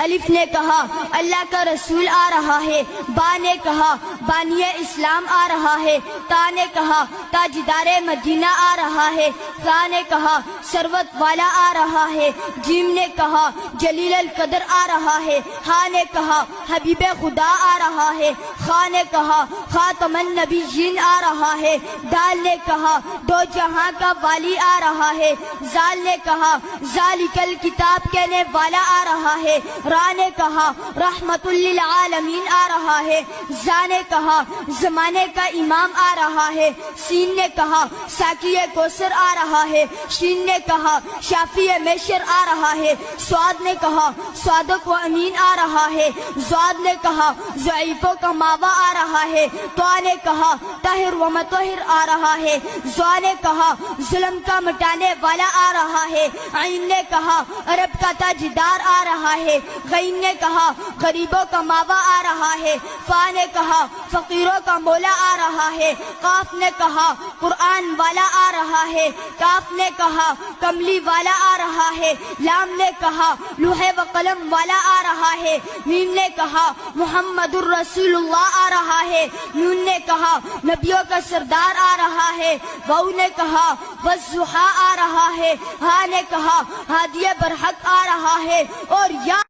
الف نے کہا اللہ کا رسول آ رہا ہے، با نے کہا بانی اسلام آ رہا ہے، تا نے کہا تاجدار مدینہ آ رہا ہے، ثا نے کہا ثروت والا آ رہا ہے، جیم نے کہا جلیل القدر آ رہا ہے، ہا نے کہا حبیب خدا آ رہا ہے، خا نے کہا خاتم النبیین آ رہا ہے، دال نے کہا دو جہاں کا والی آ رہا ہے، زال نے کہا ذالک الکتاب کہنے والا آ رہا ہے، را نے کہا رحمت للعالمین آ رہا ہے، زا نے کہا زمانے کا امام آ رہا ہے، سین نے کہا ساقی کوثر آ رہا ہے، شین نے کہا شافی میشر آ رہا ہے، سواد نے کہا صادق و امین آ رہا ہے، زواد نے کہا ضعیفوں کا ماوا آ رہا ہے، طا نے کہا طاہر و مطہر آ رہا ہے، زوا نے کہا ظلم کا مٹانے والا آ رہا ہے، عین نے کہا عرب کا تاجدار آ رہا ہے، غین نے کہا غریبوں کا ماوا آ رہا ہے، فا نے کہا فقیروں کا مولا آ رہا ہے، قاف نے کہا قرآن والا آ رہا ہے، کاف نے کہا کملی والا آ رہا ہے، لام نے کہا لوح و قلم والا آ رہا ہے، میم نے کہا محمد الرسول اللہ آ رہا ہے، نون نے کہا نبیوں کا سردار آ رہا ہے، واو نے کہا والضحیٰ آ رہا ہے، ہا نے کہا ہادی برحق آ رہا ہے، اور یا